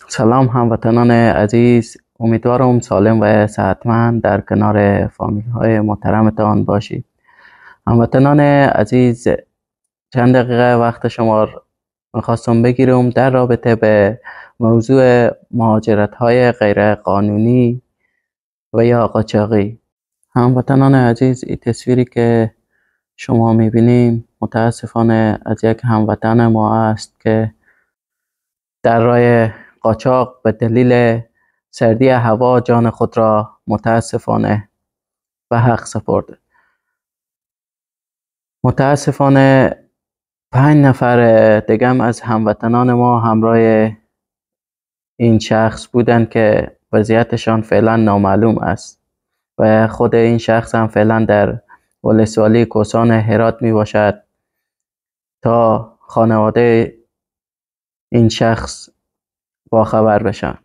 سلام هموطنان عزیز، امیدوارم سالم و صحتمند در کنار فامیل های محترمتان باشید. هموطنان عزیز، چند دقیقه وقت شما میخواستم بگیرم در رابطه به موضوع مهاجرت های غیر قانونی و یا قاچاقی. هموطنان عزیز، این تصویری که شما میبینیم متاسفانه از یک هموطن ما است که در راه قاچاق به دلیل سردی هوا جان خود را متاسفانه به حق سپرد. متاسفانه 5 نفر دیگه از هموطنان ما همراه این شخص بودند که وضعیتشان فعلا نامعلوم است و خود این شخص هم فعلا در ولسوالی کوهستان هرات می باشد تا خانواده این شخص با خبر بشن.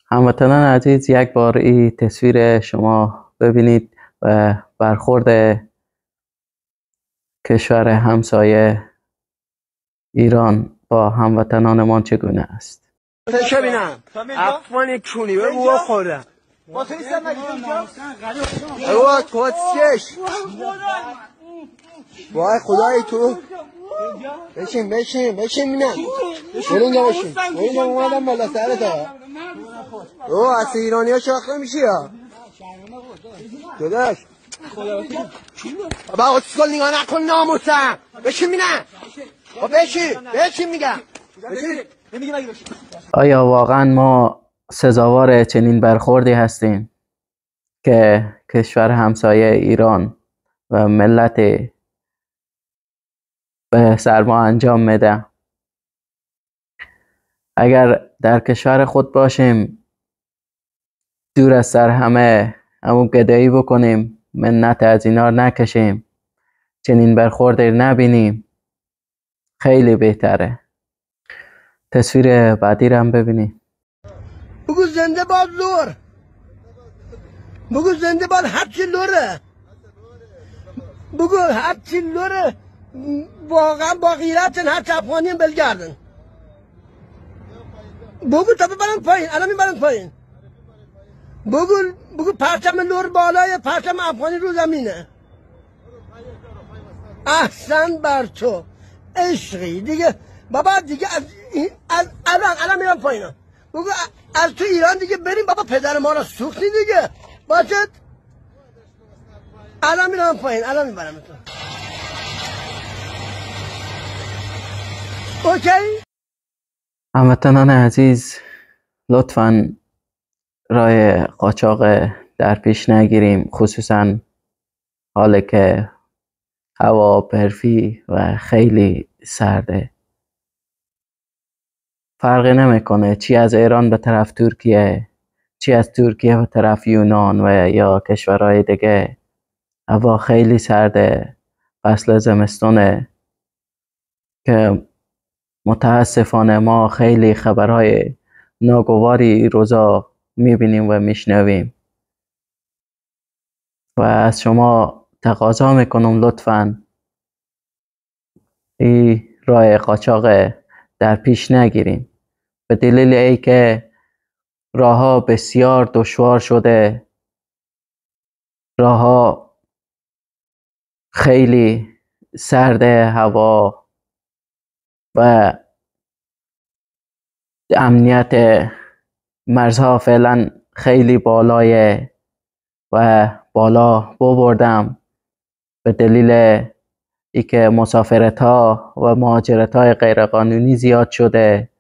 هموطنان عزیز، یک بار این تصویر شما ببینید و برخورد کشور همسایه ایران با هموطنانمان چگونه است. چه بینم؟ افغانی کونی به بوا خوردم با تو ایستم نگیدم اوه کسکش وای خدای تو بشین بینم برو اینجا بشین برو اینجا اومدم بالا سرتا اوه از ایرانی ها شاخ نمیشی ها داداش بابا اتسکل نگاه نکن ناموسم بشین بینم بشین میگم آیا واقعا ما سزاوار چنین برخوردی هستیم که کشور همسایه ایران و ملت به سرما انجام میده؟ اگر در کشور خود باشیم دور از سر همه همون گدایی بکنیم، منت از اینا نکشیم، چنین برخوردی نبینیم، خیلی بهتره. تصویر بعدی رو هم ببینیم. بگو زنده باد لور، بگو زنده باد هرچی لوره، بگو هرچی لوره واقعا با غیرتن هرچی افغانی هم بلگردن. بگو تا ببرن پایین، الان میبرن پایین. بگو پرچم لور بالای پرچم افغانی رو زمینه. احسن بر تو عشقی دیگه بابا، دیگه از الان میرم پایین. بگو از تو ایران دیگه بریم بابا، پدر ما رو سوختی دیگه باشد. الان میرم پایین، الان میبرم تو. اوکی؟ هموطنان عزیز، لطفاً راه قاچاق در پیش نگیریم، خصوصاً حالی که هوا برفی و خیلی سرده. فرقی نمیکنه چی از ایران به طرف ترکیه، چی از ترکیه به طرف یونان و یا کشورهای دیگه. هوا خیلی سرده، فصل زمستونه که متاسفانه ما خیلی خبرهای ناگواری روزا میبینیم و میشنویم و از شما تقاضا میکنم لطفاً این راه قاچاق در پیش نگیریم، به دلیل ای که راهها بسیار دشوار شده، راهها خیلی سرده، هوا و امنیت مرزها فعلا خیلی بالایه و بالا بردم به دلیل ای که مسافرت ها و مهاجرت های غیر قانونی زیاد شده،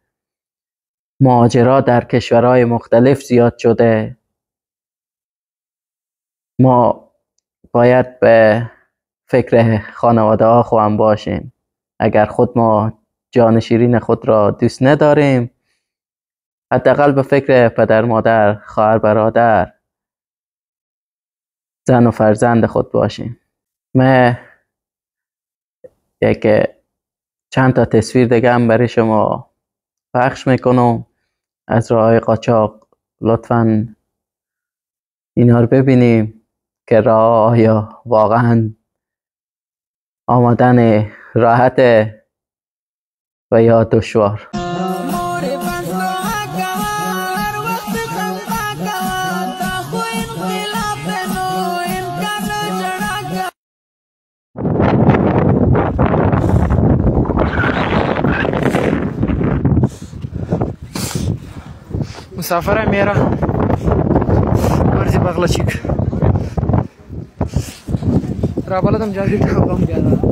مهاجرات در کشورهای مختلف زیاد شده. ما باید به فکر خانواده ها خواهم باشیم. اگر خود ما جانشینین خود را دوست نداریم، حداقل به فکر پدر مادر، خواهر برادر، زن و فرزند خود باشیم. من چند تا تصویر دیگه هم برای شما پخش میکنم از راه قاچاق. لطفاً اینا رو ببینیم که راه یا واقعاً آمدن راحت و یا دشوار. مسافرم میره مرزی بغلچیک را بلدم جاگیر تا بام بیاد